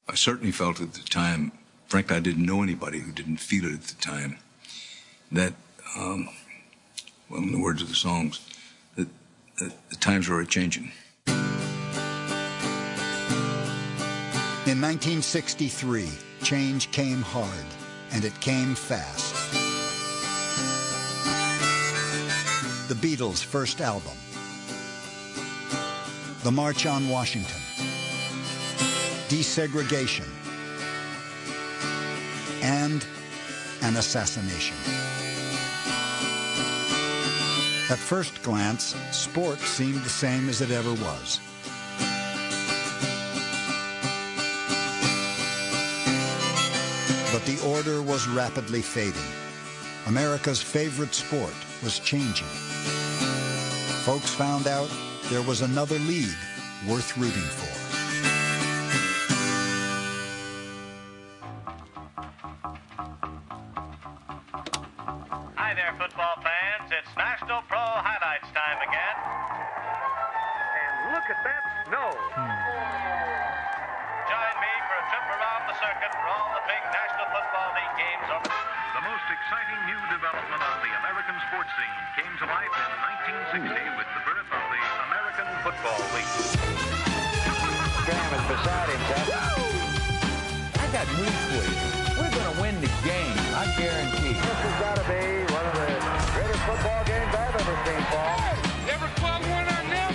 I certainly felt at the time, frankly, I didn't know anybody who didn't feel it at the time, that, well, in the words of the songs, that the times were changing. In 1963, change came hard, and it came fast. The Beatles' first album, The March on Washington, desegregation, and an assassination. At first glance, sport seemed the same as it ever was. But the order was rapidly fading. America's favorite sport was changing. Folks found out there was another league worth rooting for. Hi there, football fans. It's National Pro Highlights time again. And look at that snow. Join me for a trip around the circuit for all the big National Football League games over. The most exciting new development on the American sports scene came to life in 1960 with the birth of the American Football League. Graham is beside himself. I got news for you. We're going to win the game, I guarantee. This has got to be one of the greatest football games I've ever seen, Paul. Every club winner now.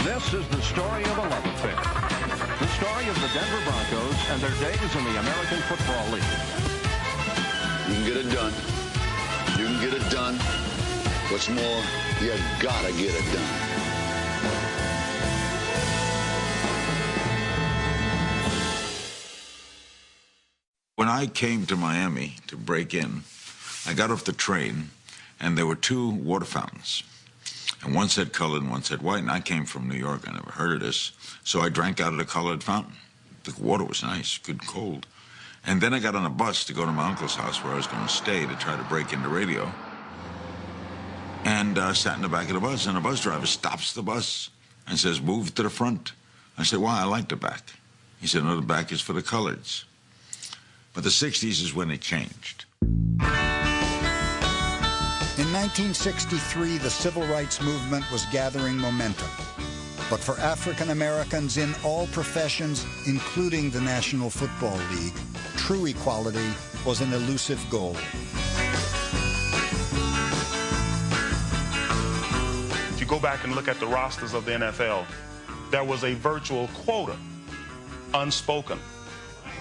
This is the story of a love affair. The story of the Denver Broncos and their days in the American Football League. You can get it done. You can get it done. What's more, you gotta get it done. When I came to Miami to break in, I got off the train, and there were two water fountains. And one said colored and one said white, and I came from New York. I never heard of this. So I drank out of the colored fountain. The water was nice, good and cold. And then I got on a bus to go to my uncle's house where I was going to stay to try to break into radio. And sat in the back of the bus, and the bus driver stops the bus and says, "Move to the front." I said, "Why? I like the back." He said, "No, the back is for the coloreds." But the 60s is when it changed. In 1963, the civil rights movement was gathering momentum. But for African Americans in all professions, including the National Football League, true equality was an elusive goal. If you go back and look at the rosters of the NFL, there was a virtual quota, unspoken,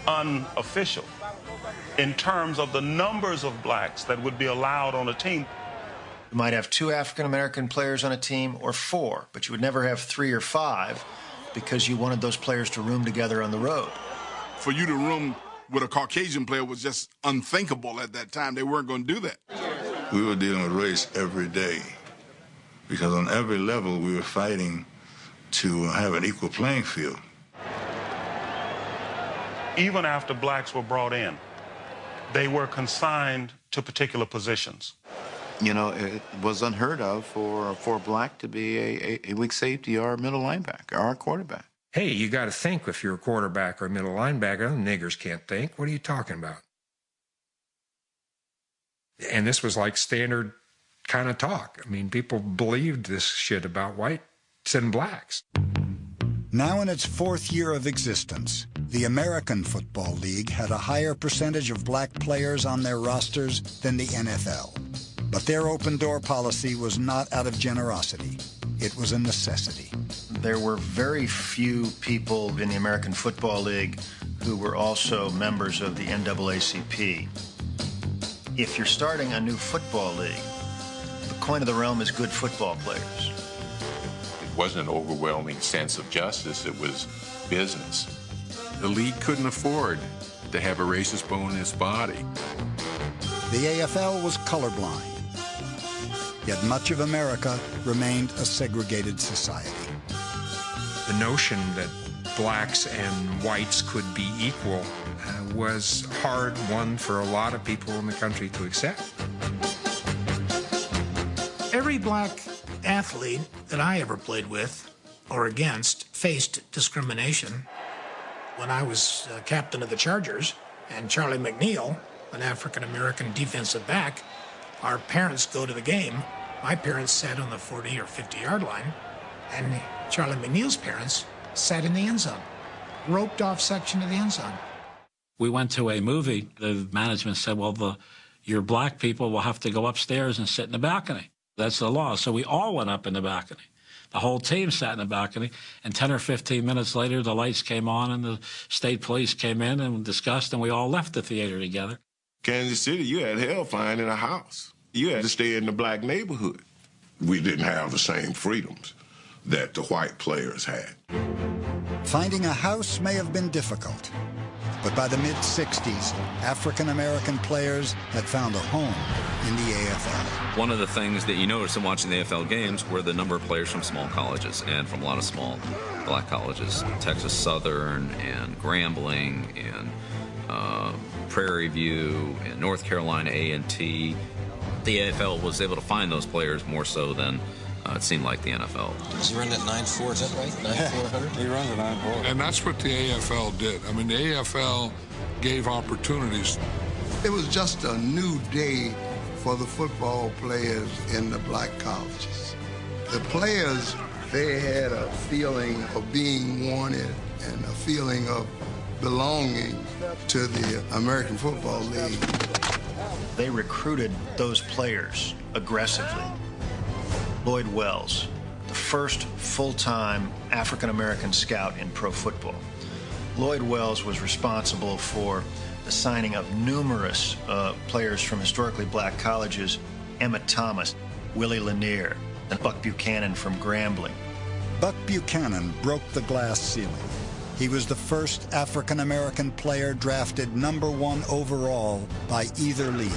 unofficial, in terms of the numbers of blacks that would be allowed on a team. You might have 2 African-American players on a team or 4, but you would never have 3 or 5 because you wanted those players to room together on the road. For you to room with a Caucasian player was just unthinkable at that time. They weren't going to do that. We were dealing with race every day because on every level we were fighting to have an equal playing field. Even after blacks were brought in, they were consigned to particular positions. You know, it was unheard of for a black to be a weak safety or a middle linebacker or a quarterback. Hey, you got to think if you're a quarterback or a middle linebacker. Niggers can't think. What are you talking about? And this was like standard kind of talk. I mean, people believed this shit about whites and blacks. Now in its 4th year of existence, the American Football League had a higher percentage of black players on their rosters than the NFL. But their open-door policy was not out of generosity. It was a necessity. There were very few people in the American Football League who were also members of the NAACP. If you're starting a new football league, the coin of the realm is good football players. It wasn't an overwhelming sense of justice, it was business. The league couldn't afford to have a racist bone in its body. The AFL was colorblind. Yet much of America remained a segregated society. The notion that blacks and whites could be equal was hard one for a lot of people in the country to accept. Every black athlete that I ever played with or against faced discrimination. When I was captain of the Chargers, and Charlie McNeil, an African-American defensive back, our parents go to the game. My parents sat on the 40 or 50-yard line, and Charlie McNeil's parents sat in the end zone, roped off section of the end zone. We went to a movie. The management said, well, your black people will have to go upstairs and sit in the balcony. That's the law. So we all went up in the balcony. The whole team sat in the balcony, and 10 or 15 minutes later, the lights came on, and the state police came in and discussed, and we all left the theater together. Kansas City, you had hell flying in a house. You had to stay in the black neighborhood. We didn't have the same freedoms that the white players had. Finding a house may have been difficult, but by the mid-'60s, African-American players had found a home in the AFL. One of the things that you notice in watching the AFL games were the number of players from small colleges and from a lot of small black colleges. Texas Southern and Grambling and Prairie View and North Carolina A&T. The AFL was able to find those players more so than it seemed like the NFL. Does he run that 9.4, is that right? 9.400? He runs a 9.4. And that's what the AFL did. I mean, the AFL gave opportunities. It was just a new day for the football players in the black colleges. The players, they had a feeling of being wanted and a feeling of belonging to the American Football League. They recruited those players aggressively. Lloyd Wells, the first full-time African-American scout in pro football. Lloyd Wells was responsible for the signing of numerous players from historically black colleges: Emmett Thomas, Willie Lanier, and Buck Buchanan from Grambling. Buck Buchanan broke the glass ceiling. He was the first African-American player drafted #1 overall by either league.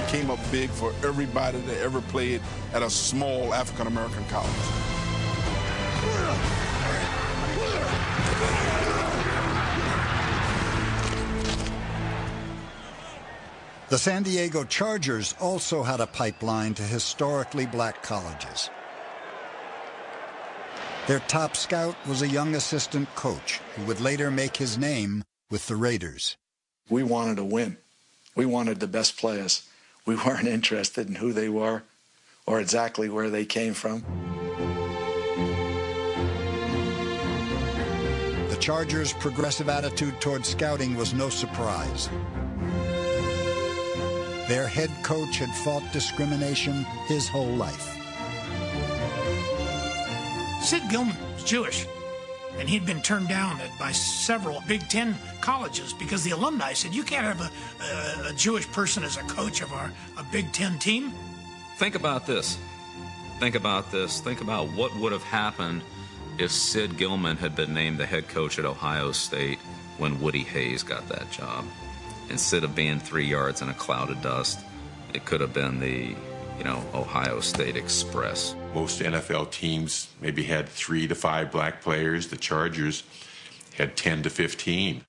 Came up big for everybody that ever played at a small African-American college. The San Diego Chargers also had a pipeline to historically black colleges. Their top scout was a young assistant coach who would later make his name with the Raiders. We wanted to win. We wanted the best players. We weren't interested in who they were or exactly where they came from. The Chargers' progressive attitude toward scouting was no surprise. Their head coach had fought discrimination his whole life. Sid Gilman was Jewish, and he'd been turned down by several Big Ten colleges because the alumni said, you can't have a Jewish person as a coach of a Big Ten team. Think about this. Think about this. Think about what would have happened if Sid Gilman had been named the head coach at Ohio State when Woody Hayes got that job. Instead of being 3 yards in a cloud of dust, it could have been the, Ohio State Express. Most NFL teams maybe had 3 to 5 black players. The Chargers had 10 to 15.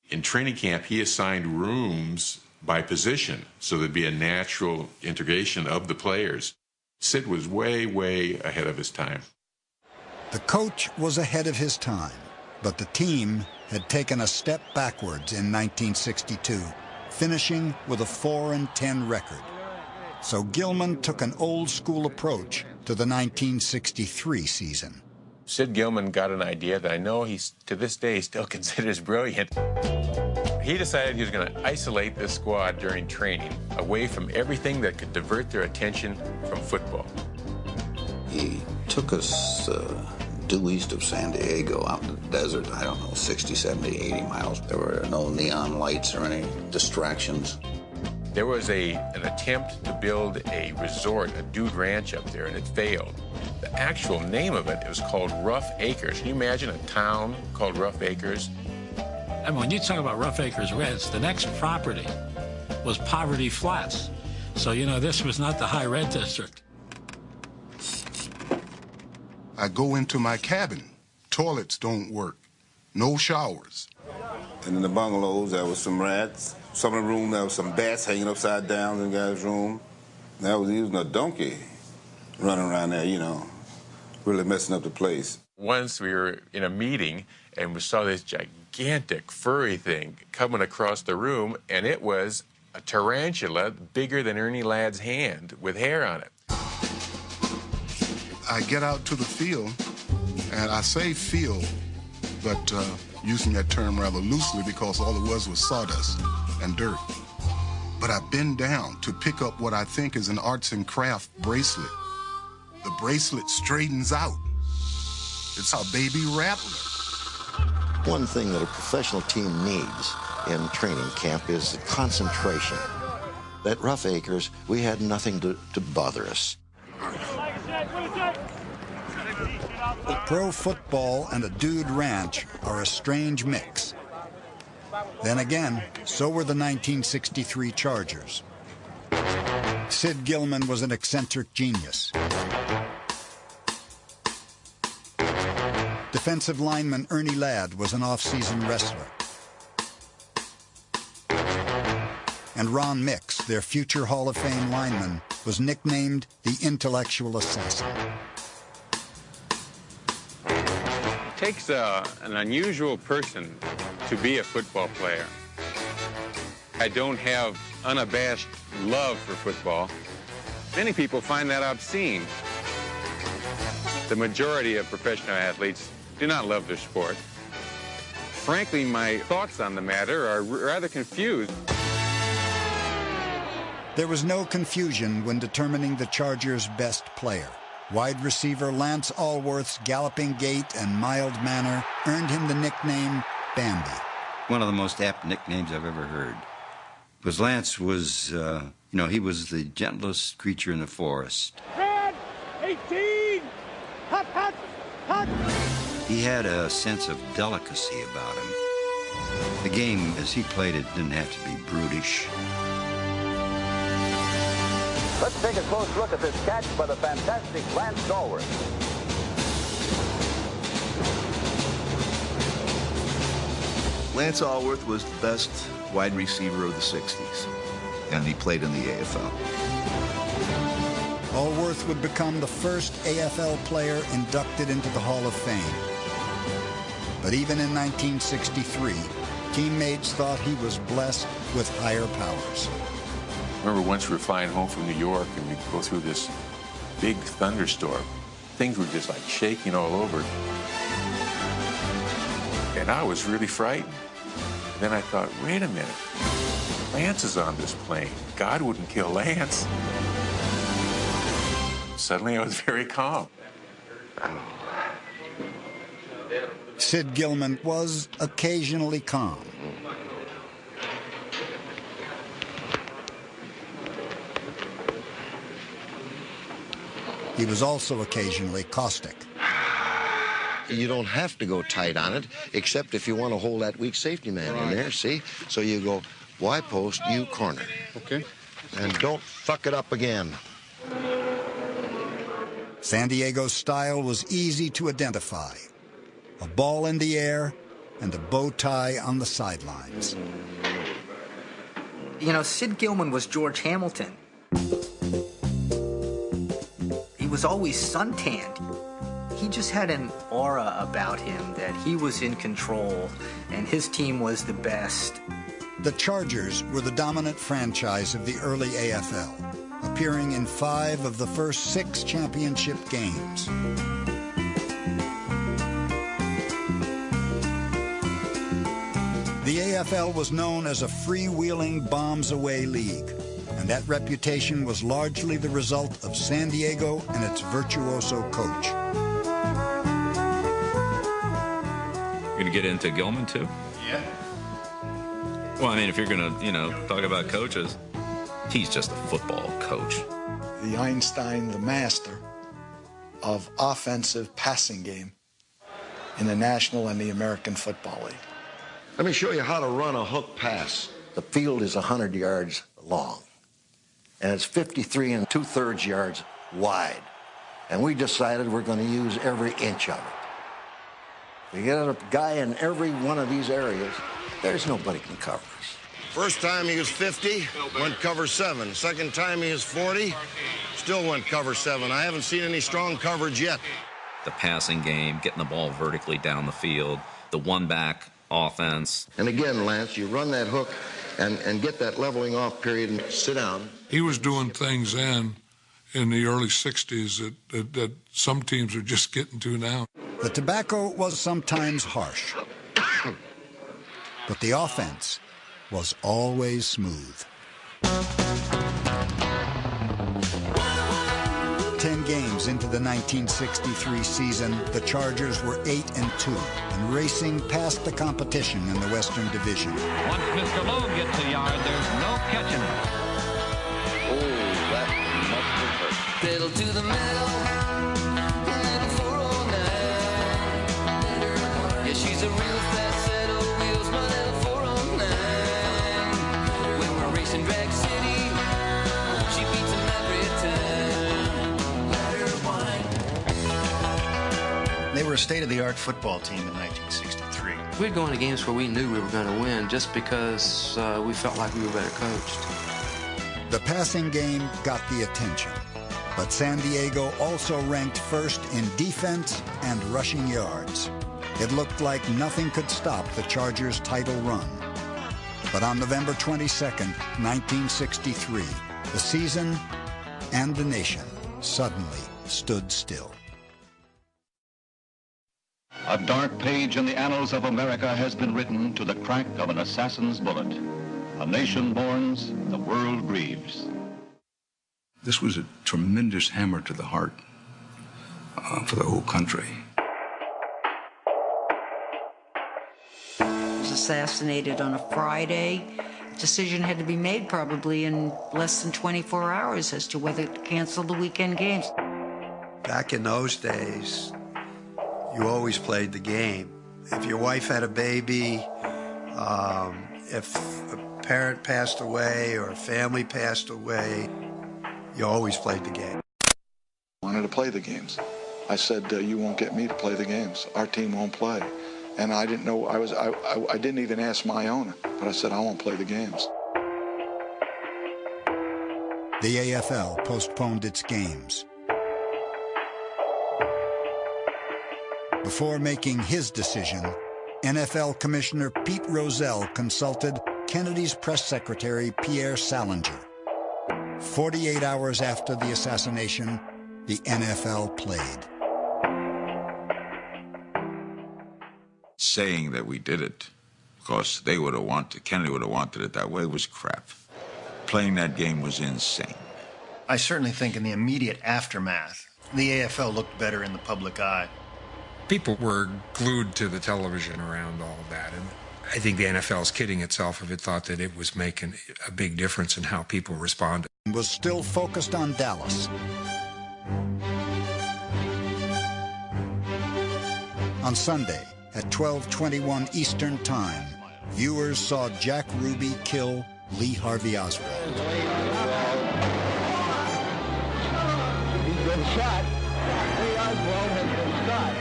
In training camp, he assigned rooms by position, so there'd be a natural integration of the players. Sid was way, way ahead of his time. The coach was ahead of his time, but the team had taken a step backwards in 1962, finishing with a 4-10 record. So Gilman took an old-school approach to the 1963 season. Sid Gilman got an idea that I know he's, to this day, still considers brilliant. He decided he was going to isolate this squad during training, away from everything that could divert their attention from football. He took us due east of San Diego, out in the desert, 60, 70, 80 miles. There were no neon lights or any distractions. There was an attempt to build a resort, a dude ranch up there, and it failed. The actual name of it was called Rough Acres. Can you imagine a town called Rough Acres? I mean, when you talk about Rough Acres Reds, the next property was Poverty Flats. So, this was not the high red district. I go into my cabin. Toilets don't work. No showers. And in the bungalows, there was some rats, Some of the room, there was some bats hanging upside down in the guy's room. That was using a donkey running around there, you know, really messing up the place. Once we were in a meeting and we saw this gigantic furry thing coming across the room, and it was a tarantula bigger than Ernie Ladd's hand with hair on it. I get out to the field, and I say field, but using that term rather loosely because all it was sawdust and dirt. But I bend down to pick up what I think is an arts and craft bracelet. The bracelet straightens out. It's a baby rattler. One thing that a professional team needs in training camp is concentration. At Rough Acres, we had nothing to bother us. Pro football and a dude ranch are a strange mix. Then again, so were the 1963 Chargers. Sid Gilman was an eccentric genius. Defensive lineman Ernie Ladd was an off-season wrestler. And Ron Mix, their future Hall of Fame lineman, was nicknamed the Intellectual Assassin. It takes an unusual person to be a football player. I don't have unabashed love for football. Many people find that obscene. The majority of professional athletes do not love their sport. Frankly, my thoughts on the matter are rather confused. There was no confusion when determining the Chargers' best player. Wide receiver Lance Allworth's galloping gait and mild manner earned him the nickname Bambi. One of the most apt nicknames I've ever heard. Because Lance was, he was the gentlest creature in the forest. Red, 18, hut, hut, hut. He had a sense of delicacy about him. The game, as he played it, didn't have to be brutish. Let's take a close look at this catch by the fantastic Lance Allworth. Lance Allworth was the best wide receiver of the 60s, and he played in the AFL. Allworth would become the first AFL player inducted into the Hall of Fame. But even in 1963, teammates thought he was blessed with higher powers. I remember once we were flying home from New York and we'd go through this big thunderstorm. Things were just like shaking all over. And I was really frightened. Then I thought, wait a minute, Lance is on this plane. God wouldn't kill Lance. Suddenly I was very calm. Sid Gilman was occasionally calm. He was also occasionally caustic. You don't have to go tight on it, except if you want to hold that weak safety man in there, see? So you go Y post, U corner. Okay. And don't fuck it up again. San Diego's style was easy to identify. A ball in the air and a bow tie on the sidelines. You know, Sid Gilman was George Hamilton. He was always suntanned. He just had an aura about him that he was in control and his team was the best. The Chargers were the dominant franchise of the early AFL, appearing in 5 of the first 6 championship games. The AFL was known as a freewheeling bombs-away league, and that reputation was largely the result of San Diego and its virtuoso coach. You're going to get into Gilman, too? Yeah. Well, I mean, if you're going to, talk about coaches, he's just a football coach. The Einstein, the master of offensive passing game in the National and the American Football League. Let me show you how to run a hook pass. The field is 100 yards long, and it's 53 2/3 yards wide. And we decided we're going to use every inch of it. We get a guy in every one of these areas, there's nobody can cover us. First time he was 50, went cover 7. Second time he was 40, still went cover 7. I haven't seen any strong coverage yet. The passing game, getting the ball vertically down the field, the one-back offense. And again, Lance, you run that hook and get that leveling off period and sit down. He was doing things then in the early 60s that some teams are just getting to now. The tobacco was sometimes harsh, but the offense was always smooth. 10 games into the 1963 season, the Chargers were 8-2 and racing past the competition in the Western Division. Once Mr. Lowe gets a yard, there's no catching him. Oh, that must have hurt. Pedal to the metal, little 409. Yeah, she's a real fast set of wheels, my little 409. When we're racing Drag City, she beats him every time. Let her whine. They were a state-of-the-art football team in 1963. We'd go into games where we knew we were going to win just because we felt like we were better coached. The passing game got the attention, but San Diego also ranked first in defense and rushing yards. It looked like nothing could stop the Chargers' title run. But on November 22nd, 1963, the season and the nation suddenly stood still. A dark page in the annals of America has been written to the crack of an assassin's bullet. A nation mourns, the world grieves. This was a tremendous hammer to the heart for the whole country. He was assassinated on a Friday. Decision had to be made probably in less than 24 hours as to whether to cancel the weekend games. Back in those days, you always played the game. If your wife had a baby, if a parent passed away or a family passed away, you always played the game. I wanted to play the games. I said, you won't get me to play the games. Our team won't play. And I didn't know, I didn't even ask my owner, but I said, I won't play the games. The AFL postponed its games. Before making his decision, NFL Commissioner Pete Rozelle consulted Kennedy's press secretary Pierre Salinger. 48 hours after the assassination, the NFL played. Saying that we did it because they would have wanted, Kennedy would have wanted it that way, was crap. Playing that game was insane. I certainly think in the immediate aftermath, the AFL looked better in the public eye. People were glued to the television around all of that, and I think the NFL is kidding itself if it thought that it was making a big difference in how people responded. Was still focused on Dallas. On Sunday, at 12:21 Eastern Time, viewers saw Jack Ruby kill Lee Harvey Oswald. He's been shot. Lee Oswald has been shot.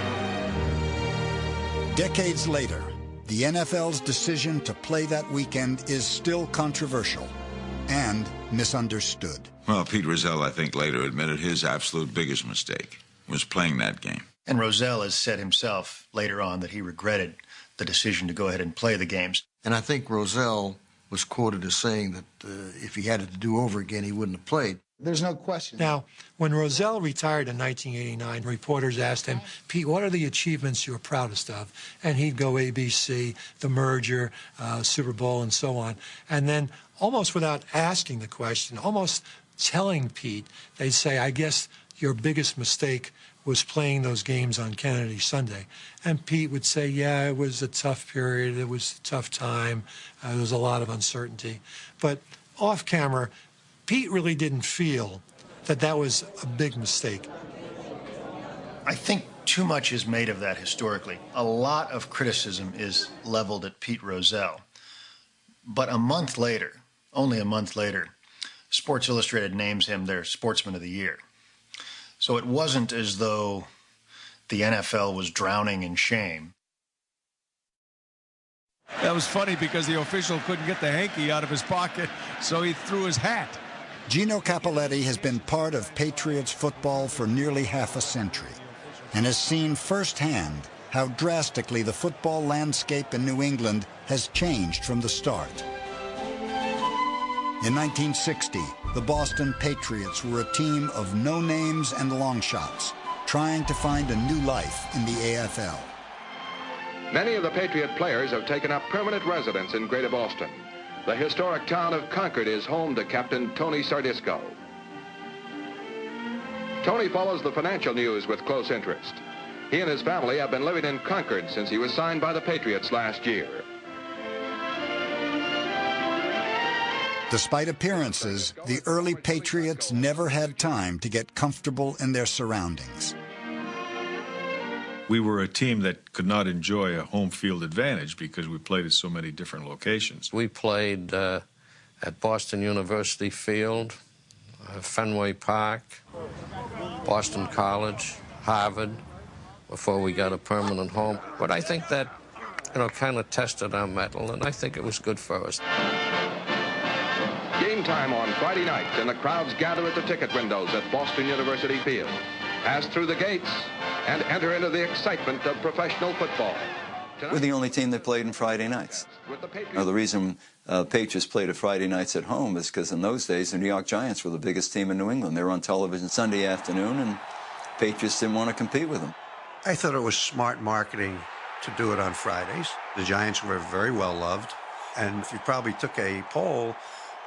Decades later, the NFL's decision to play that weekend is still controversial and misunderstood. Well, Pete Rozelle, I think, later admitted his absolute biggest mistake was playing that game. And Rozelle has said himself later on that he regretted the decision to go ahead and play the games. And I think Rozelle was quoted as saying that if he had it to do over again, he wouldn't have played. There's no question. Now, when Rozelle retired in 1989, reporters asked him, Pete, what are the achievements you're proudest of? And he'd go ABC, the merger, Super Bowl, and so on. And then, almost without asking the question, almost telling Pete, they'd say, I guess your biggest mistake was playing those games on Kennedy Sunday. And Pete would say, yeah, it was a tough period, it was a tough time, there was a lot of uncertainty. But off camera, Pete really didn't feel that that was a big mistake. I think too much is made of that historically. A lot of criticism is leveled at Pete Rozelle. But a month later, only a month later, Sports Illustrated names him their Sportsman of the Year. So it wasn't as though the NFL was drowning in shame. That was funny because the official couldn't get the hanky out of his pocket, so he threw his hat. Gino Cappelletti has been part of Patriots football for nearly half a century and has seen firsthand how drastically the football landscape in New England has changed from the start. In 1960, the Boston Patriots were a team of no-names and long shots, trying to find a new life in the AFL. Many of the Patriot players have taken up permanent residence in Greater Boston. The historic town of Concord is home to Captain Tony Sardisco. Tony follows the financial news with close interest. He and his family have been living in Concord since he was signed by the Patriots last year. Despite appearances, the early Patriots never had time to get comfortable in their surroundings. We were a team that could not enjoy a home field advantage because we played at so many different locations. We played at Boston University Field, Fenway Park, Boston College, Harvard, before we got a permanent home. But I think that, kind of tested our mettle, and I think it was good for us. Game time on Friday night, and the crowds gather at the ticket windows at Boston University Field, pass through the gates, and enter into the excitement of professional football. We're the only team that played on Friday nights. Now, the reason Patriots played at Friday nights at home is because in those days, the New York Giants were the biggest team in New England. They were on television Sunday afternoon, and Patriots didn't want to compete with them. I thought it was smart marketing to do it on Fridays. The Giants were very well loved, and if you probably took a poll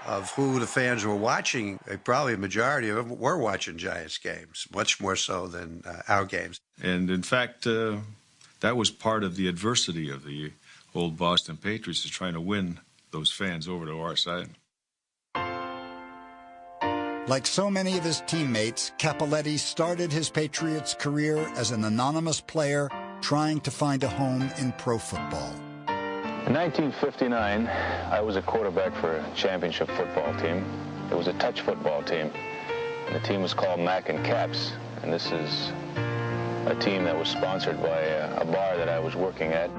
of who the fans were watching, probably a majority of them were watching Giants games, much more so than our games. And in fact, that was part of the adversity of the old Boston Patriots, is trying to win those fans over to our side. Like so many of his teammates, Cappelletti started his Patriots career as an anonymous player trying to find a home in pro football. In 1959, I was a quarterback for a championship football team. It was a touch football team, and the team was called Mac and Caps, and this is a team that was sponsored by a bar that I was working at.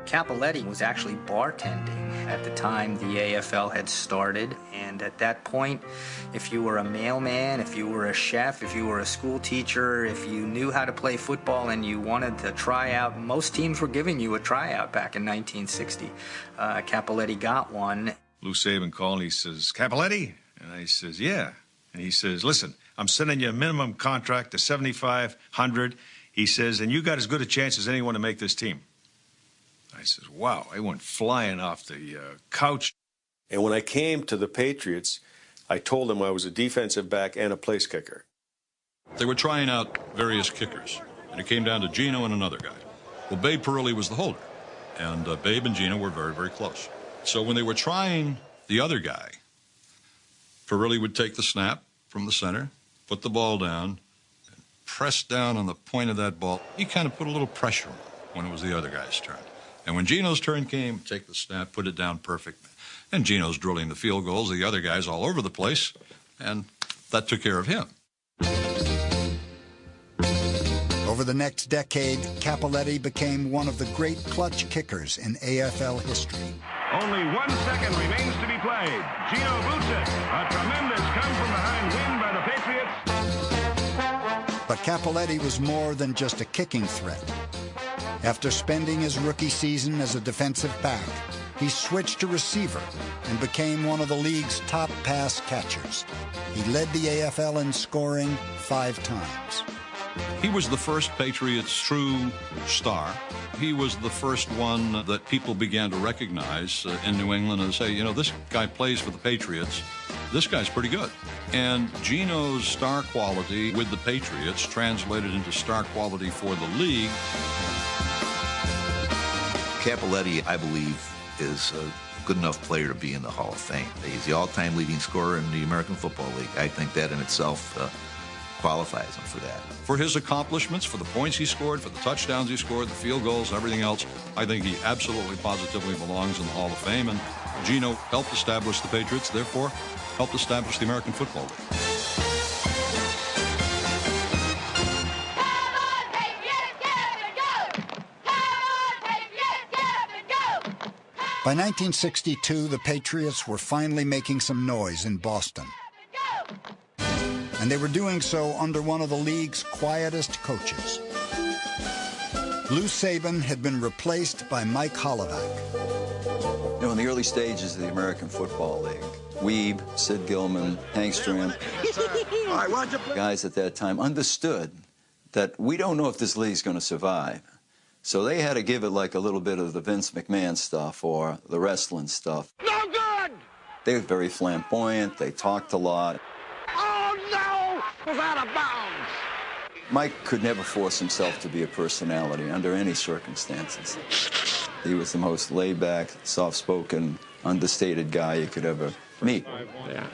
Cappelletti was actually bartending at the time the AFL had started, and at that point, if you were a mailman, if you were a chef, if you were a school teacher, if you knew how to play football and you wanted to try out, most teams were giving you a tryout back in 1960. Cappelletti got one. Lou Saban called and he says, "Cappelletti?" And I says, "Yeah." And he says, "Listen, I'm sending you a minimum contract to $7,500. He says, "and you got as good a chance as anyone to make this team." I says, wow, I went flying off the couch. And when I came to the Patriots, I told them I was a defensive back and a place kicker. They were trying out various kickers, and it came down to Gino and another guy. Well, Babe Parilli was the holder, and Babe and Gino were very, very close. So when they were trying the other guy, Parilli would take the snap from the center, put the ball down, and press down on the point of that ball. He kind of put a little pressure on it when it was the other guy's turn. And when Gino's turn came, take the snap, put it down perfect. And Gino's drilling the field goals, the other guys all over the place, and that took care of him. Over the next decade, Cappelletti became one of the great clutch kickers in AFL history. Only 1 second remains to be played. Gino boots it. A tremendous come-from-behind win by the Patriots. But Cappelletti was more than just a kicking threat. After spending his rookie season as a defensive back, he switched to receiver and became one of the league's top pass catchers. He led the AFL in scoring 5 times. He was the first Patriots' true star. He was the first one that people began to recognize in New England and say, this guy plays for the Patriots. This guy's pretty good. And Gino's star quality with the Patriots translated into star quality for the league. Cappelletti, I believe, is a good enough player to be in the Hall of Fame. He's the all-time leading scorer in the American Football League. I think that in itself qualifies him for that. For his accomplishments, for the points he scored, for the touchdowns he scored, the field goals, everything else, I think he absolutely, positively belongs in the Hall of Fame. And Gino helped establish the Patriots, therefore helped establish the American Football League. By 1962, the Patriots were finally making some noise in Boston. And they were doing so under one of the league's quietest coaches. Lou Saban had been replaced by Mike Holovac. You know, in the early stages of the American Football League, Weeb, Sid Gilman, Hank Stram, guys at that time understood that we don't know if this league's going to survive. So they had to give it like a little bit of the Vince McMahon stuff or the wrestling stuff. No good! They were very flamboyant. They talked a lot. Oh, no! Was out of bounds! Mike could never force himself to be a personality under any circumstances. He was the most laid-back, soft-spoken, understated guy you could ever meet. Yeah.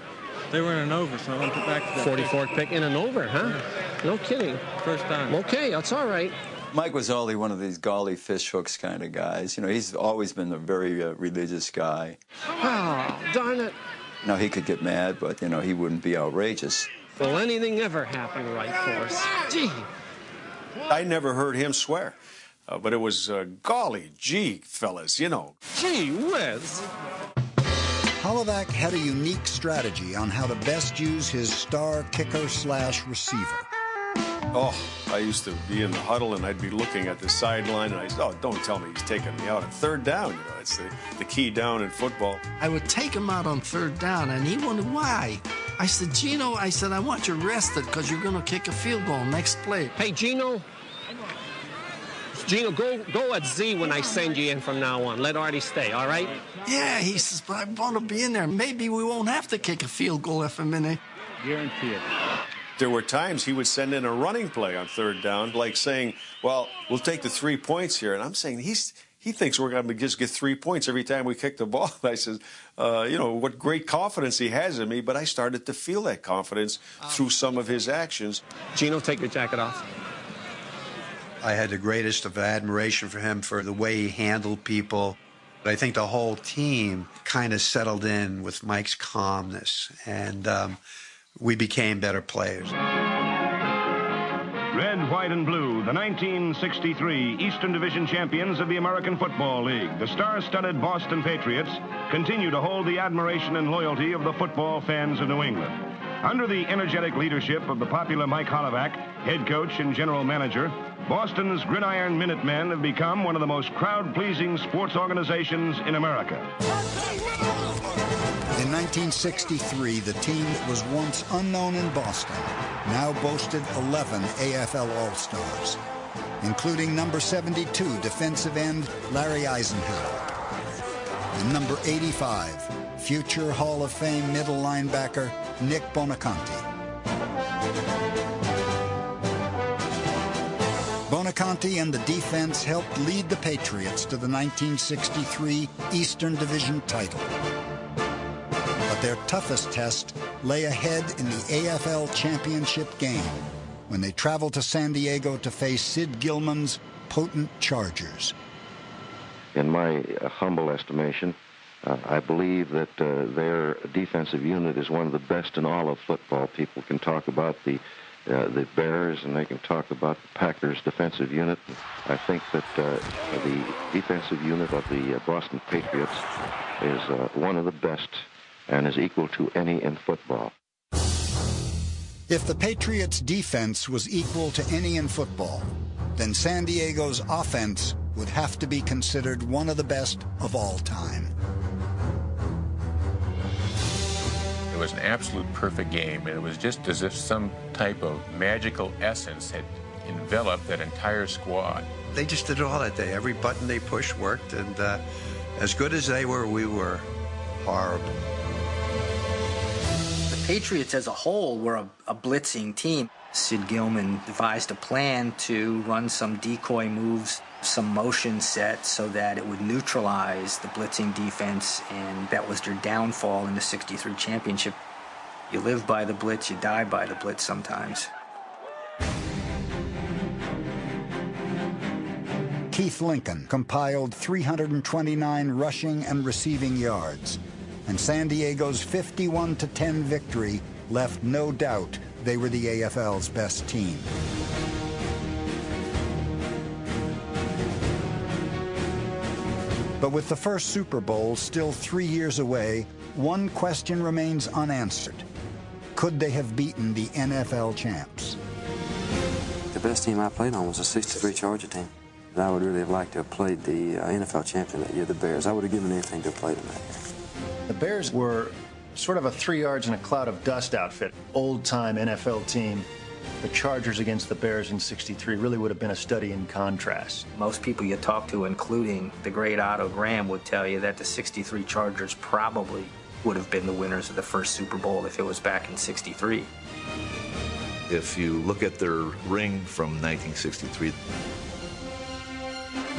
They were in an over, so I went back to that. 44th pick in an over, huh? No kidding. First time. Okay, that's all right. Mike was only one of these golly fish hooks kind of guys. You know, he's always been a very religious guy. Oh, darn it. Now, he could get mad, but, you know, he wouldn't be outrageous. Will anything ever happen right for us? Gee. I never heard him swear. But it was, golly gee, fellas, you know. Gee whiz. Holovac had a unique strategy on how to best use his star kicker/receiver. Oh, I used to be in the huddle, and I'd be looking at the sideline, and I said, oh, don't tell me he's taking me out at third down. You know, it's the key down in football. I would take him out on third down, and he wondered why. I said, Gino, I want you rested because you're going to kick a field goal next play. Hey, Gino, go at Z when I send you in from now on. Let Artie stay, all right? Yeah, he says, but I want to be in there. Maybe we won't have to kick a field goal if a minute. Guarantee it. There were times he would send in a running play on third down, like saying, well, we'll take the 3 points here. And I'm saying he thinks we're going to just get 3 points every time we kick the ball. I says, you know, what great confidence he has in me. But I started to feel that confidence through some of his actions. Gino, take your jacket off. I had the greatest of admiration for him for the way he handled people. But I think the whole team kind of settled in with Mike's calmness, and we became better players. Red, white, and blue, the 1963 Eastern Division champions of the American Football League, the star-studded Boston Patriots, continue to hold the admiration and loyalty of the football fans of New England. Under the energetic leadership of the popular Mike Holovac, head coach and general manager, Boston's Gridiron Minutemen have become one of the most crowd-pleasing sports organizations in America. In 1963, the team that was once unknown in Boston now boasted 11 AFL All-Stars, including number 72 defensive end Larry Eisenhower and number 85 future Hall of Fame middle linebacker Nick Bonaconti. Bonaconti and the defense helped lead the Patriots to the 1963 Eastern Division title. But their toughest test lay ahead in the AFL Championship game when they traveled to San Diego to face Sid Gilman's potent Chargers. In my humble estimation, I believe that their defensive unit is one of the best in all of football. People can talk about the Bears, and they can talk about the Packers' defensive unit. I think that the defensive unit of the Boston Patriots is one of the best and is equal to any in football. If the Patriots' defense was equal to any in football, then San Diego's offense would have to be considered one of the best of all time. It was an absolute perfect game, and it was just as if some type of magical essence had enveloped that entire squad. They just did it all that day. Every button they pushed worked, and as good as they were, we were horrible. The Patriots as a whole were a blitzing team. Sid Gilman devised a plan to run some decoy moves, some motion sets, so that it would neutralize the blitzing defense, and that was their downfall in the '63 championship. You live by the blitz, you die by the blitz sometimes. Keith Lincoln compiled 329 rushing and receiving yards, and San Diego's 51-10 victory left no doubt they were the AFL's best team. But with the first Super Bowl still 3 years away, one question remains unanswered. Could they have beaten the NFL champs? The best team I played on was a '63 Charger team. I would really have liked to have played the NFL champion that year, the Bears. I would have given anything to have played them that year. The Bears were sort of a 3 yards in a cloud of dust outfit, old-time NFL team. The Chargers against the Bears in '63 really would have been a study in contrast. Most people you talk to, including the great Otto Graham, would tell you that the '63 Chargers probably would have been the winners of the first Super Bowl if it was back in '63. If you look at their ring from 1963,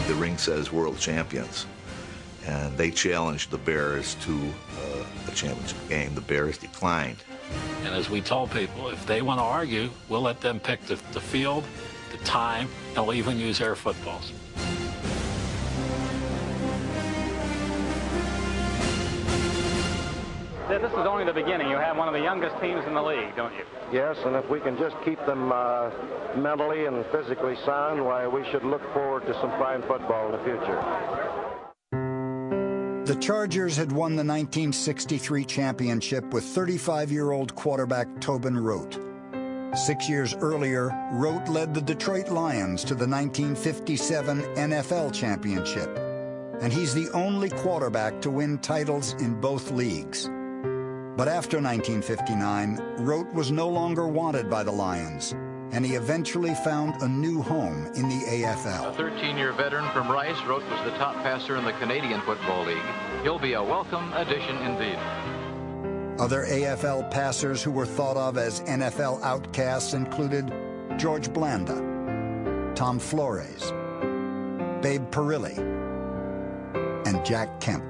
the ring says world champions, and they challenged the Bears to the championship game. The Bears declined. And as we told people, if they want to argue, we'll let them pick the field, the time, and we'll even use air footballs. This is only the beginning. You have one of the youngest teams in the league, don't you? Yes, and if we can just keep them mentally and physically sound, why, we should look forward to some fine football in the future. The Chargers had won the 1963 championship with 35-year-old quarterback Tobin Rote. 6 years earlier, Rote led the Detroit Lions to the 1957 NFL championship, and he's the only quarterback to win titles in both leagues. But after 1959, Rote was no longer wanted by the Lions, and he eventually found a new home in the AFL. A 13-year veteran from Rice, Rote was the top passer in the Canadian Football League. He'll be a welcome addition indeed. Other AFL passers who were thought of as NFL outcasts included George Blanda, Tom Flores, Babe Parilli, and Jack Kemp.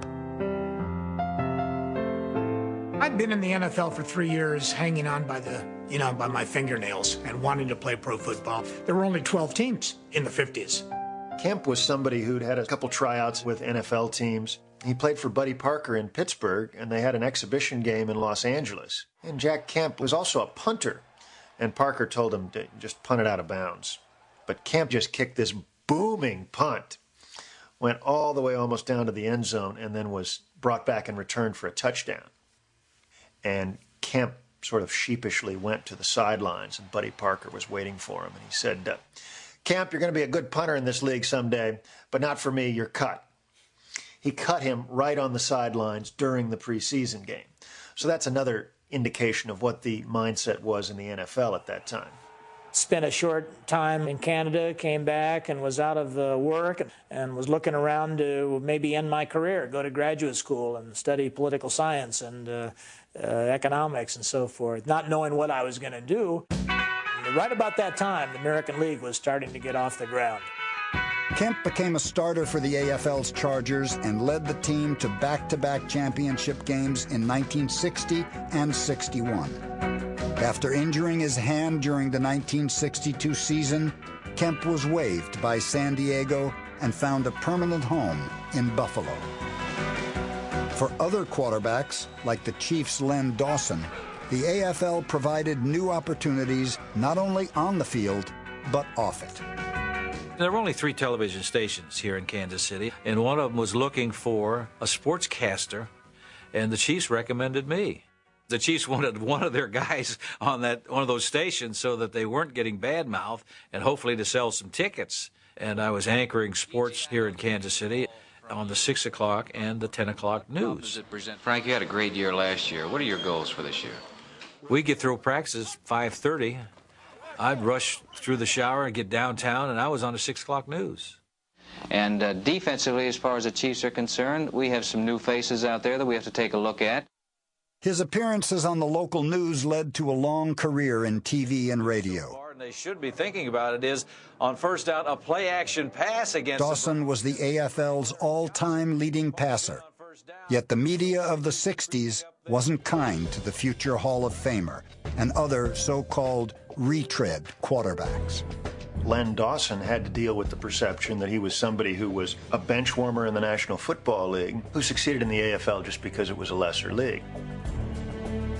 I'd been in the NFL for 3 years, hanging on by by my fingernails and wanting to play pro football. There were only 12 teams in the 50s. Kemp was somebody who'd had a couple tryouts with NFL teams. He played for Buddy Parker in Pittsburgh, and they had an exhibition game in Los Angeles. And Jack Kemp was also a punter, and Parker told him to just punt it out of bounds. But Kemp just kicked this booming punt, went all the way almost down to the end zone, and then was brought back and returned for a touchdown. And Kemp sort of sheepishly went to the sidelines, and Buddy Parker was waiting for him. And he said, Kemp, you're going to be a good punter in this league someday, but not for me, you're cut. He cut him right on the sidelines during the preseason game. So that's another indication of what the mindset was in the NFL at that time. Spent a short time in Canada, came back and was out of work and was looking around to maybe end my career, go to graduate school and study political science and economics and so forth, not knowing what I was going to do. And right about that time, the American League was starting to get off the ground. Kemp became a starter for the AFL's Chargers and led the team to back-to-back championship games in 1960 and 61. After injuring his hand during the 1962 season, Kemp was waived by San Diego and found a permanent home in Buffalo. For other quarterbacks, like the Chiefs' Len Dawson, the AFL provided new opportunities not only on the field, but off it. There were only 3 television stations here in Kansas City, and one of them was looking for a sportscaster, and the Chiefs recommended me. The Chiefs wanted one of their guys on one of those stations so that they weren't getting bad mouth and hopefully to sell some tickets. And I was anchoring sports here in Kansas City on the 6 o'clock and the 10 o'clock news. Frank, you had a great year last year. What are your goals for this year? We get through practice 5:30. I'd rush through the shower and get downtown, and I was on the 6 o'clock news. And defensively, as far as the Chiefs are concerned, we have some new faces out there that we have to take a look at. His appearances on the local news led to a long career in TV and radio. They should be thinking about it is, on first down, a play-action pass against... Dawson was the AFL's all-time leading passer. Yet the media of the 60s wasn't kind to the future Hall of Famer and other so-called retread quarterbacks. Len Dawson had to deal with the perception that he was somebody who was a bench warmer in the National Football League who succeeded in the AFL just because it was a lesser league.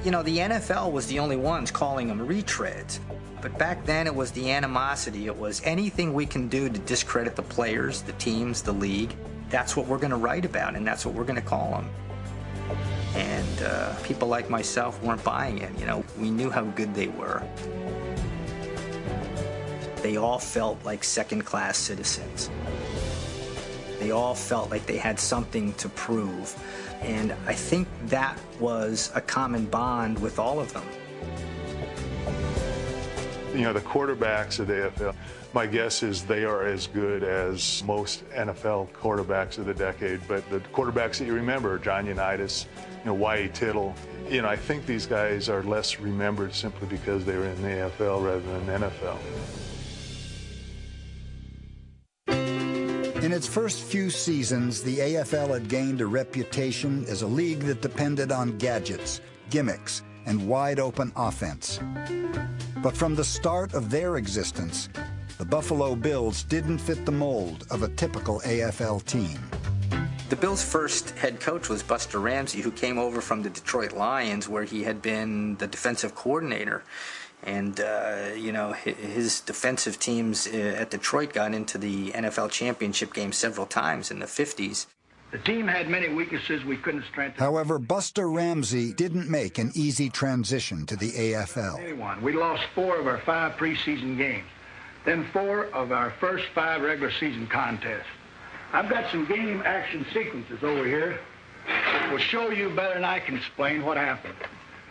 You know, the NFL was the only ones calling them retreads. But back then it was the animosity. It was anything we can do to discredit the players, the teams, the league. That's what we're going to write about, and that's what we're going to call them. And people like myself weren't buying it. You know, we knew how good they were. They all felt like second-class citizens. They all felt like they had something to prove. And I think that was a common bond with all of them. You know, the quarterbacks of the AFL, my guess is they are as good as most NFL quarterbacks of the decade. But the quarterbacks that you remember, John Unitas, you know, Y.E. Tittle, you know, I think these guys are less remembered simply because they were in the AFL rather than the NFL. In its first few seasons, the AFL had gained a reputation as a league that depended on gadgets, gimmicks, and wide-open offense. But from the start of their existence, the Buffalo Bills didn't fit the mold of a typical AFL team. The Bills' first head coach was Buster Ramsey, who came over from the Detroit Lions, where he had been the defensive coordinator. And, you know, his defensive teams at Detroit got into the NFL championship game several times in the 50s. The team had many weaknesses we couldn't strengthen. However, Buster Ramsey didn't make an easy transition to the AFL. We lost 4 of our 5 preseason games, then 4 of our first 5 regular season contests. I've got some game action sequences over here that will show you better than I can explain what happened.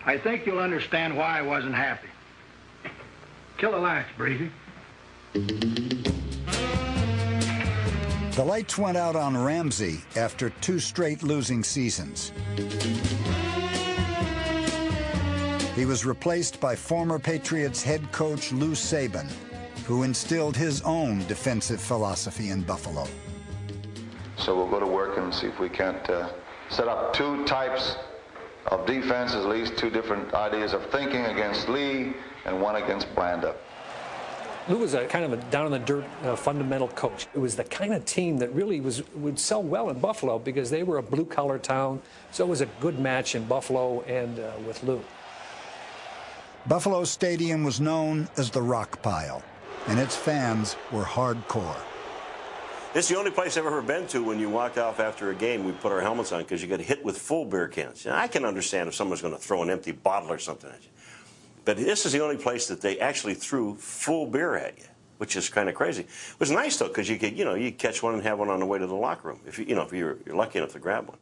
I think you'll understand why I wasn't happy. Kill the lights, Breezy. The lights went out on Ramsey after 2 straight losing seasons. He was replaced by former Patriots head coach Lou Saban, who instilled his own defensive philosophy in Buffalo. So we'll go to work and see if we can't set up 2 types of defenses, at least 2 different ideas of thinking against Lee and 1 against Blanda. Lou was a kind of a down-in-the-dirt fundamental coach. It was the kind of team that really would sell well in Buffalo because they were a blue-collar town, so it was a good match in Buffalo and with Lou. Buffalo Stadium was known as the Rock Pile, and its fans were hardcore. It's the only place I've ever been to when you walk off after a game, we put our helmets on because you get hit with full beer cans. And I can understand if someone's going to throw an empty bottle or something at you. But this is the only place that they actually threw full beer at you, which is kind of crazy. It was nice, though, because you could, you know, you catch one and have one on the way to the locker room, if you're lucky enough to grab one.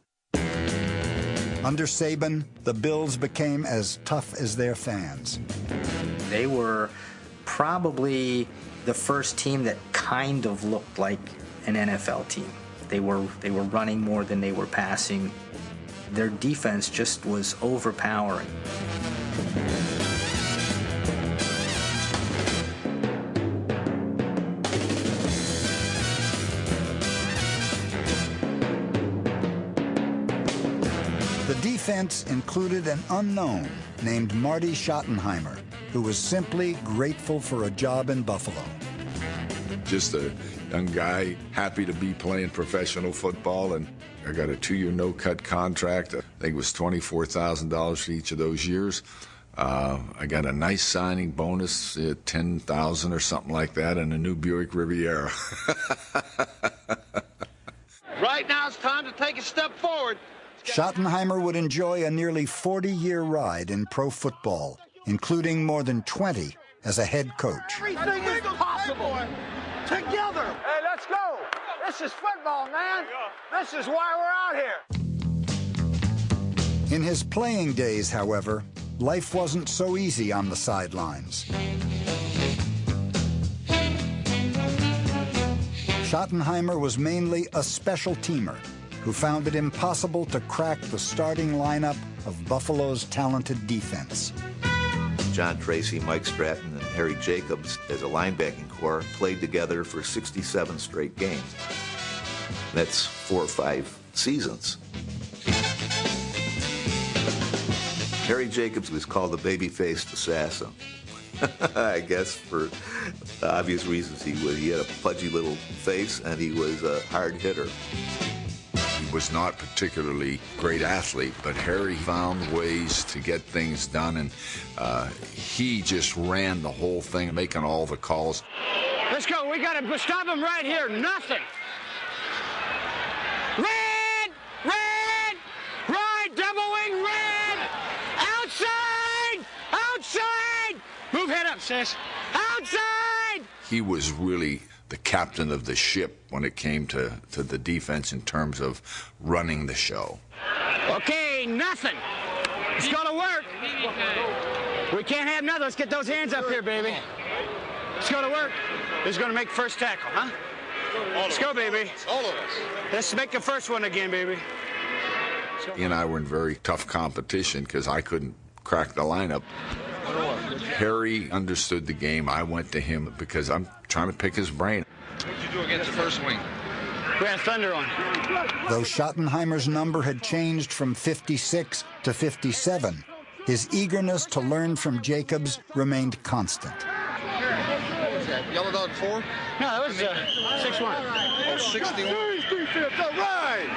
Under Saban, the Bills became as tough as their fans. They were probably the first team that kind of looked like an NFL team. They were running more than they were passing. Their defense just was overpowering. The defense included an unknown named Marty Schottenheimer, who was simply grateful for a job in Buffalo. Just a young guy, happy to be playing professional football, and I got a 2-year no-cut contract. I think it was $24,000 for each of those years. I got a nice signing bonus, $10,000 or something like that, and a new Buick Riviera. Right now it's time to take a step forward. Schottenheimer would enjoy a nearly 40-year ride in pro football, including more than 20 as a head coach. Everything is possible. Together. Hey, let's go. This is football, man. This is why we're out here. In his playing days, however, life wasn't so easy on the sidelines. Schottenheimer was mainly a special teamer who found it impossible to crack the starting lineup of Buffalo's talented defense. John Tracy, Mike Stratton, and Harry Jacobs, as a linebacking core, played together for 67 straight games. That's 4 or 5 seasons. Harry Jacobs was called the baby-faced assassin. I guess for obvious reasons. He had a pudgy little face, and he was a hard hitter. He was not particularly great athlete, but Harry found ways to get things done, and he just ran the whole thing, making all the calls. Let's go. We got to stop him right here. Nothing. Move head up, sis. Outside! He was really the captain of the ship when it came to the defense in terms of running the show. Okay, nothing. It's gonna work. We can't have nothing. Let's get those hands up here, baby. It's gonna work. Who's gonna make first tackle, huh? Let's go, baby. All of us. Let's make the first one again, baby. He and I were in very tough competition because I couldn't crack the lineup. Harry understood the game. I went to him because I'm trying to pick his brain. What did you do against the first wing? We had thunder on. Though Schottenheimer's number had changed from 56 to 57, his eagerness to learn from Jacobs remained constant. What was that, Yellow Dog 4? No, that was 6-1. Oh, 61. All right.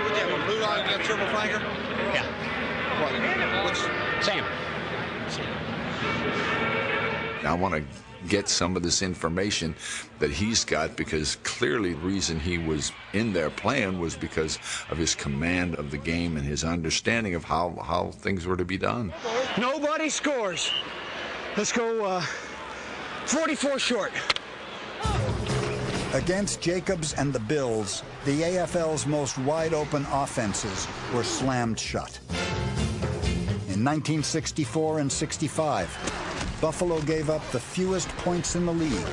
Would you have a blue line against triple flanker? Yeah. What? Which? Sam. I want to get some of this information that he's got because clearly the reason he was in there playing was because of his command of the game and his understanding of how things were to be done. Nobody scores. Let's go 44 short. Against Jacobs and the Bills, the AFL's most wide-open offenses were slammed shut. In 1964 and 65, Buffalo gave up the fewest points in the league.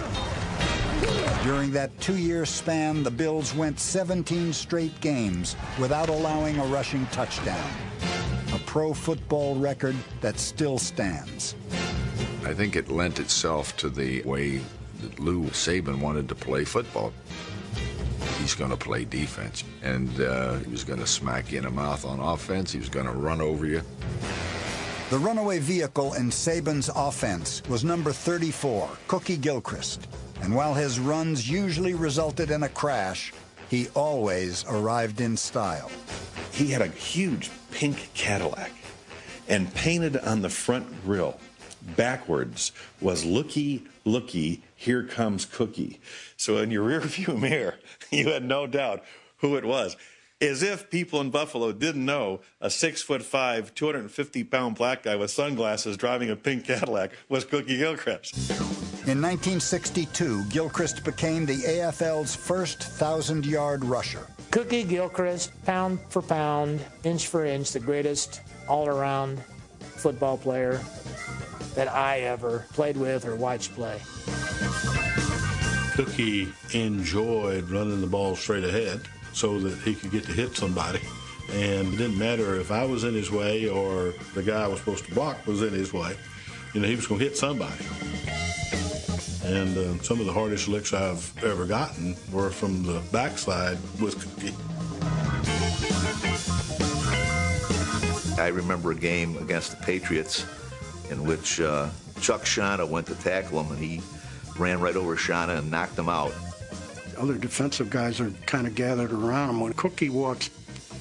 During that 2-year span, the Bills went 17 straight games without allowing a rushing touchdown, a pro football record that still stands. I think it lent itself to the way that Lou Saban wanted to play football. He's going to play defense, and he was going to smack you in the mouth on offense. He was going to run over you. The runaway vehicle in Saban's offense was number 34, Cookie Gilchrist. And while his runs usually resulted in a crash, he always arrived in style. He had a huge pink Cadillac, and painted on the front grille backwards was "Looky, looky, here comes Cookie." So in your rearview mirror, you had no doubt who it was. As if people in Buffalo didn't know a 6'5", 250-pound black guy with sunglasses driving a pink Cadillac was Cookie Gilchrist. In 1962, Gilchrist became the AFL's first 1,000-yard rusher. Cookie Gilchrist, pound for pound, inch for inch, the greatest all-around football player that I ever played with or watched play. Cookie enjoyed running the ball straight ahead so that he could get to hit somebody. And it didn't matter if I was in his way or the guy I was supposed to block was in his way. You know, he was going to hit somebody. And some of the hardest licks I've ever gotten were from the backside with Cookie. I remember a game against the Patriots in which Chuck Shauna went to tackle him, and he ran right over Shauna and knocked him out. Other defensive guys are kind of gathered around him when Cookie walks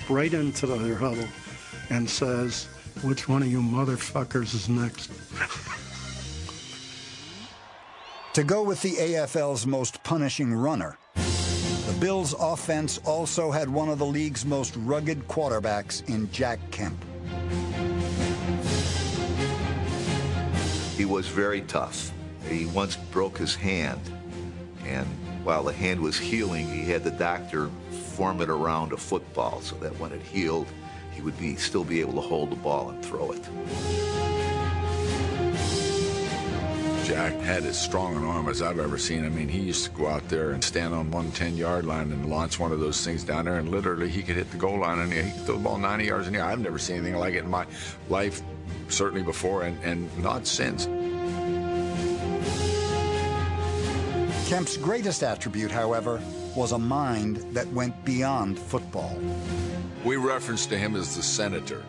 right into their huddle and says, "Which one of you motherfuckers is next?" To go with the AFL's most punishing runner, the Bills' offense also had one of the league's most rugged quarterbacks in Jack Kemp. He was very tough. He once broke his hand, and while the hand was healing, he had the doctor form it around a football so that when it healed, he would still be able to hold the ball and throw it. Jack had as strong an arm as I've ever seen. I mean, he used to go out there and stand on 110-yard line and launch one of those things down there, and literally he could hit the goal line and he could throw the ball 90 yards in the air. I've never seen anything like it in my life, certainly before and not since. Kemp's greatest attribute, however, was a mind that went beyond football. We referenced to him as the senator.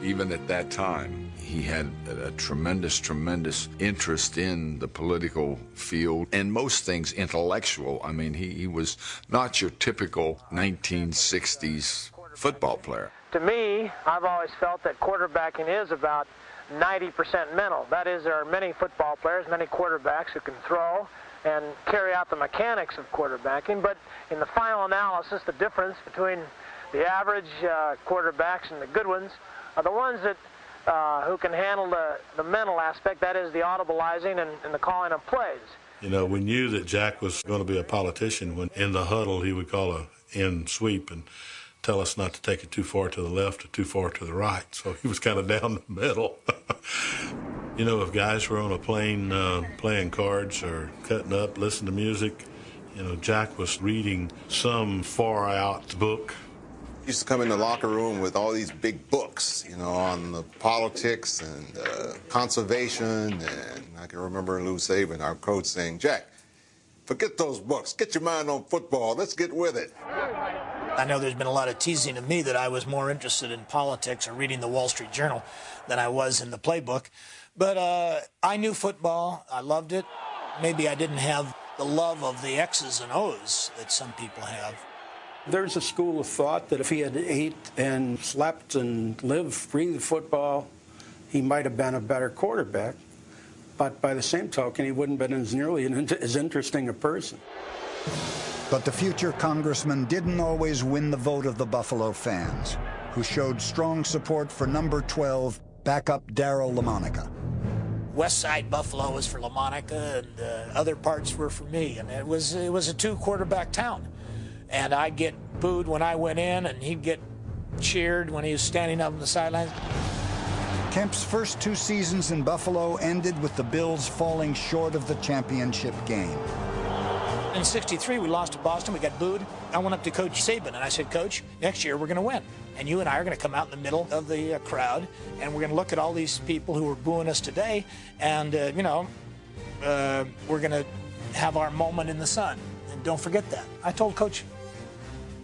Even at that time, he had a tremendous, tremendous interest in the political field and most things intellectual. I mean, he was not your typical 1960s football player. To me, I've always felt that quarterbacking is about 90% mental. That is, there are many football players, many quarterbacks who can throw and carry out the mechanics of quarterbacking, but in the final analysis, the difference between the average quarterbacks and the good ones are the ones that who can handle the mental aspect, that is the audibleizing and the calling of plays. You know, we knew that Jack was going to be a politician when in the huddle he would call a end sweep and tell us not to take it too far to the left or too far to the right. So he was kind of down the middle. You know, if guys were on a plane playing cards or cutting up, listening to music, you know, Jack was reading some far-out book. He used to come in the locker room with all these big books, you know, on the politics and conservation. And I can remember Lou Saban, our coach, saying, "Jack, forget those books. Get your mind on football. Let's get with it." I know there's been a lot of teasing of me that I was more interested in politics or reading the Wall Street Journal than I was in the playbook. But I knew football. I loved it. Maybe I didn't have the love of the X's and O's that some people have. There's a school of thought that if he had ate and slept and lived, breathed football, he might have been a better quarterback. But by the same token, he wouldn't have been as nearly as interesting a person. But the future congressman didn't always win the vote of the Buffalo fans, who showed strong support for number 12, backup Daryle Lamonica. West Side Buffalo was for Lamonica, and other parts were for me. And it was a two-quarterback town. And I'd get booed when I went in, and he'd get cheered when he was standing up on the sidelines. Kemp's first 2 seasons in Buffalo ended with the Bills falling short of the championship game. In '63, we lost to Boston. We got booed. I went up to Coach Saban, and I said, "Coach, next year we're going to win. And you and I are going to come out in the middle of the crowd, and we're going to look at all these people who are booing us today, and, we're going to have our moment in the sun. And don't forget that." I told Coach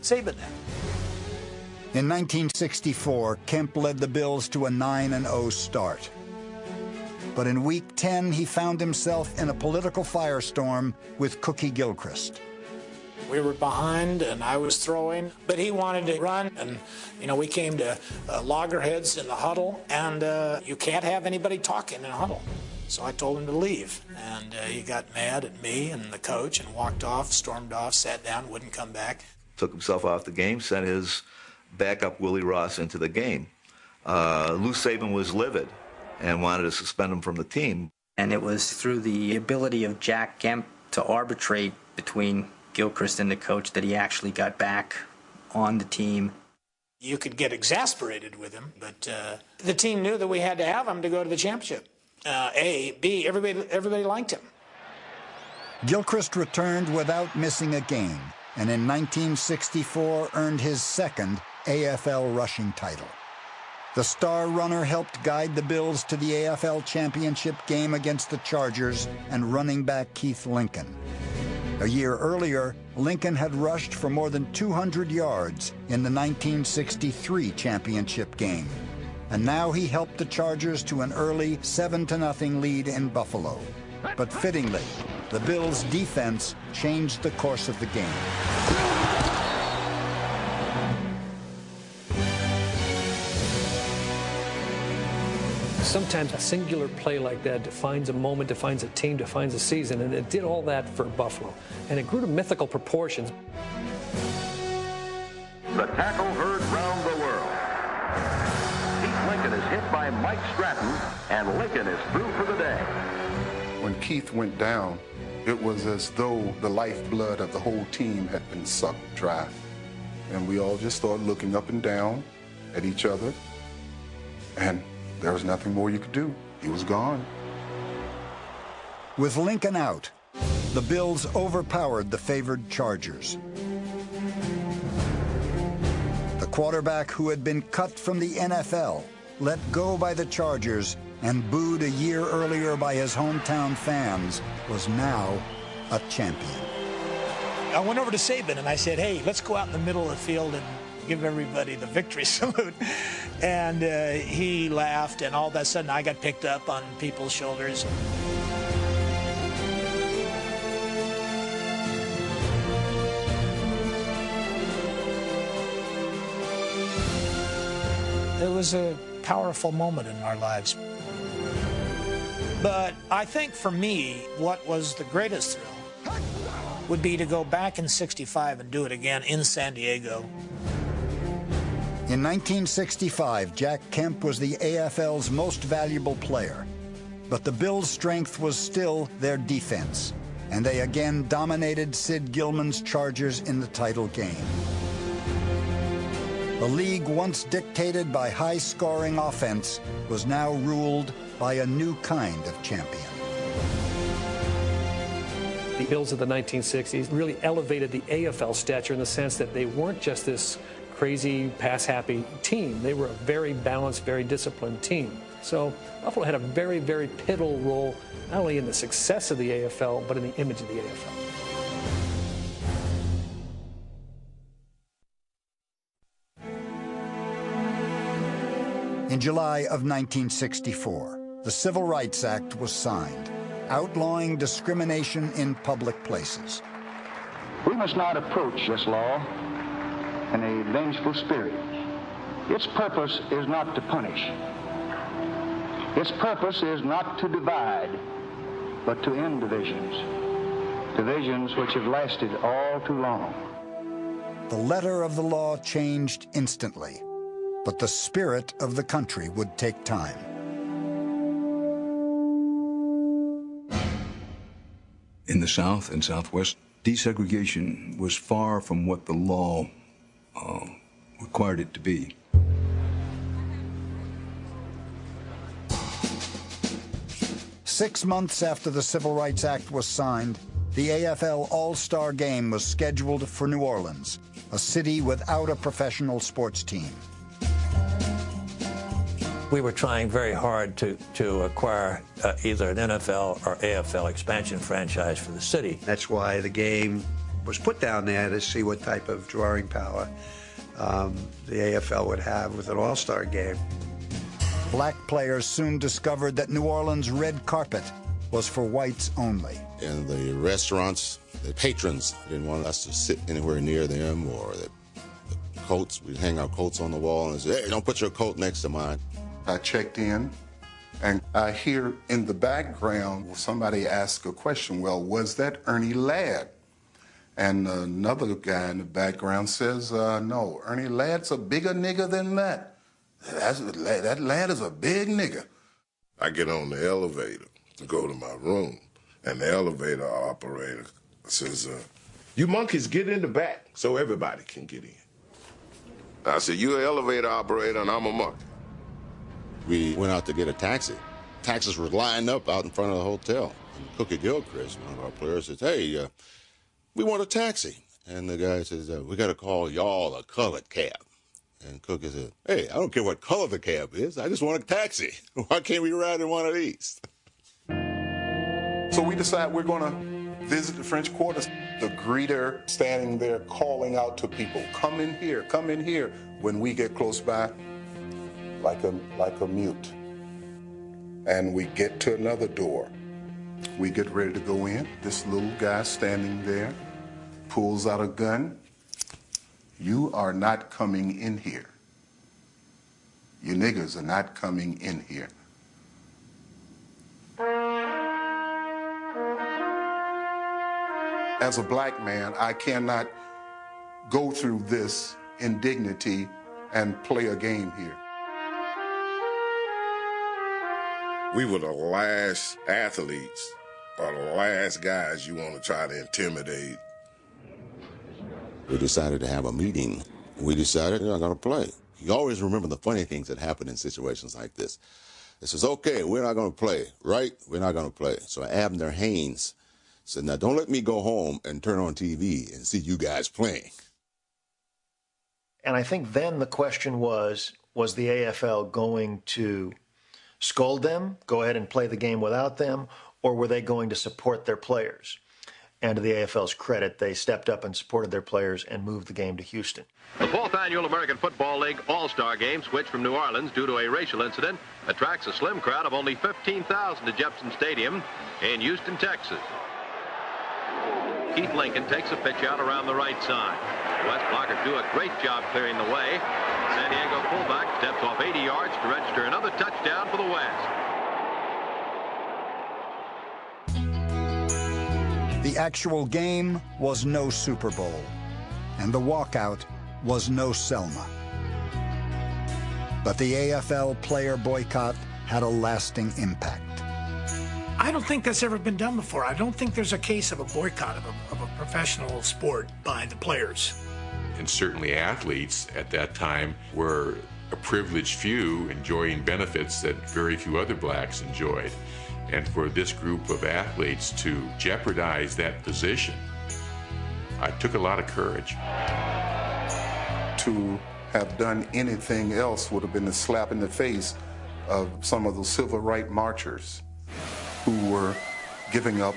Saban that. In 1964, Kemp led the Bills to a 9-0 start. But in Week 10, he found himself in a political firestorm with Cookie Gilchrist. We were behind, and I was throwing, but he wanted to run. And, we came to loggerheads in the huddle, and you can't have anybody talking in a huddle. So I told him to leave, and he got mad at me and the coach and walked off, stormed off, sat down, wouldn't come back. Took himself off the game, sent his backup Willie Ross into the game. Lou Saban was livid and wanted to suspend him from the team. And it was through the ability of Jack Kemp to arbitrate between Gilchrist and the coach that he actually got back on the team. You could get exasperated with him, but the team knew that we had to have him to go to the championship. B, everybody liked him. Gilchrist returned without missing a game, and in 1964 earned his second AFL rushing title. The star runner helped guide the Bills to the AFL championship game against the Chargers and running back Keith Lincoln. A year earlier, Lincoln had rushed for more than 200 yards in the 1963 championship game. And now he helped the Chargers to an early 7-0 lead in Buffalo. But fittingly, the Bills' defense changed the course of the game. Sometimes a singular play like that defines a moment, defines a team, defines a season, and it did all that for Buffalo. And it grew to mythical proportions. The tackle heard round the world. Keith Lincoln is hit by Mike Stratton, and Lincoln is through for the day. When Keith went down, it was as though the lifeblood of the whole team had been sucked dry. And we all just started looking up and down at each other, and there was nothing more you could do. He was gone. With Lincoln out, the Bills overpowered the favored Chargers. The quarterback who had been cut from the NFL, let go by the Chargers, and booed a year earlier by his hometown fans, was now a champion. I went over to Saban and I said, "Hey, let's go out in the middle of the field and give everybody the victory salute." And he laughed, and all of a sudden I got picked up on people's shoulders. It was a powerful moment in our lives. But I think for me, what was the greatest thrill would be to go back in '65 and do it again in San Diego. In 1965, Jack Kemp was the AFL's most valuable player. But the Bills' strength was still their defense, and they again dominated Sid Gilman's Chargers in the title game. The league, once dictated by high-scoring offense, was now ruled by a new kind of champion. The Bills of the 1960s really elevated the AFL stature in the sense that they weren't just this crazy, pass-happy team. They were a very balanced, very disciplined team. So Buffalo had a very, very pivotal role, not only in the success of the AFL, but in the image of the AFL. In July of 1964, the Civil Rights Act was signed, outlawing discrimination in public places. We must not approach this law in a vengeful spirit. Its purpose is not to punish. Its purpose is not to divide, but to end divisions, divisions which have lasted all too long. The letter of the law changed instantly, but the spirit of the country would take time. In the South and Southwest, desegregation was far from what the law required it to be. Six months after the Civil Rights Act was signed, the AFL All-Star Game was scheduled for New Orleans, a city without a professional sports team. We were trying very hard to acquire either an NFL or AFL expansion franchise for the city. That's why the game was put down there to see what type of drawing power the AFL would have with an all-star game. Black players soon discovered that New Orleans' red carpet was for whites only. In the restaurants, the patrons didn't want us to sit anywhere near them, or the coats, we'd hang our coats on the wall and say, hey, don't put your coat next to mine. I checked in, and I hear in the background somebody ask a question, well, was that Ernie Ladd? And another guy in the background says, no, Ernie Ladd's a bigger nigger than that. That Ladd is a big nigger. I get on the elevator to go to my room, and the elevator operator says, you monkeys get in the back so everybody can get in. I said, you're an elevator operator and I'm a monkey. We went out to get a taxi. Taxis were lined up out in front of the hotel. And Cookie Gilchrist, one of our players, says, hey, we want a taxi. And the guy says, we got to call y'all a colored cab. And Cookie said, hey, I don't care what color the cab is. I just want a taxi. Why can't we ride in one of these? So we decide we're going to visit the French Quarter. The greeter standing there calling out to people, come in here, come in here. When we get close by, like a mute. And we get to another door. We get ready to go in. This little guy standing there pulls out a gun. You are not coming in here. You niggers are not coming in here. As a black man, I cannot go through this indignity and play a game here. We were the last athletes or the last guys you want to try to intimidate. We decided to have a meeting. We decided we're not going to play. You always remember the funny things that happen in situations like this. It says, okay, we're not going to play, right? We're not going to play. So Abner Haynes said, now don't let me go home and turn on TV and see you guys playing. And I think then the question was the AFL going to scold them, go ahead and play the game without them, or were they going to support their players? And to the AFL's credit, they stepped up and supported their players and moved the game to Houston. The 4th Annual American Football League All-Star Game, switched from New Orleans due to a racial incident, attracts a slim crowd of only 15,000 to Jepson Stadium in Houston, Texas. Keith Lincoln takes a pitch out around the right side. The West blockers do a great job clearing the way. San Diego fullback steps off 80 yards to register another touchdown for the West. The actual game was no Super Bowl, and the walkout was no Selma. But the AFL player boycott had a lasting impact. I don't think that's ever been done before. I don't think there's a case of a boycott of a professional sport by the players. And certainly athletes at that time were a privileged few enjoying benefits that very few other blacks enjoyed. And for this group of athletes to jeopardize that position, it took a lot of courage. To have done anything else would have been a slap in the face of some of those civil rights marchers who were giving up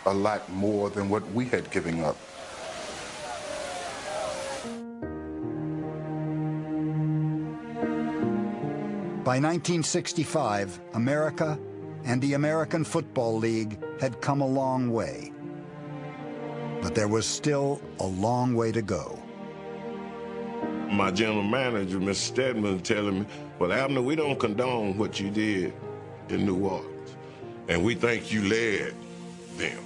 a lot more than what we had given up. By 1965, America and the American Football League had come a long way. But there was still a long way to go. My general manager, Mr. Stedman, telling me, well, Abner, we don't condone what you did in New Orleans, and we think you led them.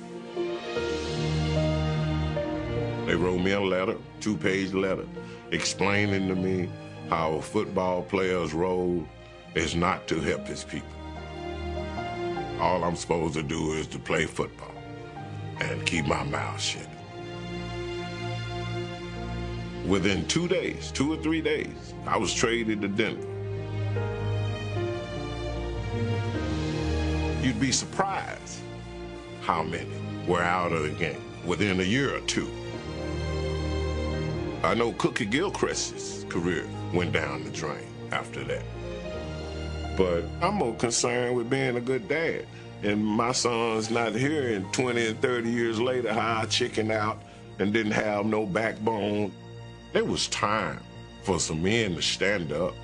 They wrote me a letter, 2-page letter, explaining to me how a football player's role is not to help his people. All I'm supposed to do is to play football and keep my mouth shut. Within 2 days, 2 or 3 days, I was traded to Denver. You'd be surprised how many were out of the game within a year or two. I know Cookie Gilchrist's career went down the drain after that. But I'm more concerned with being a good dad. And my son's not here, and 20 and 30 years later, how I chickened out and didn't have no backbone. There was time for some men to stand up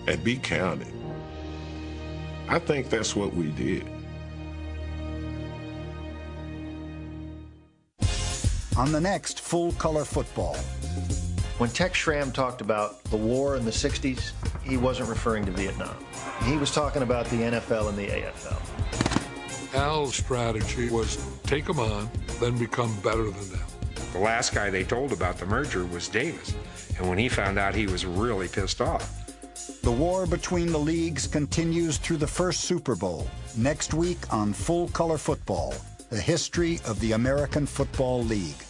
and be counted. I think that's what we did. On the next Full Color Football. When Tex Schramm talked about the war in the 60s, he wasn't referring to Vietnam. He was talking about the NFL and the AFL. Al's strategy was take them on, then become better than them. The last guy they told about the merger was Davis, and when he found out, he was really pissed off. The war between the leagues continues through the first Super Bowl, next week on Full Color Football, the history of the American Football League.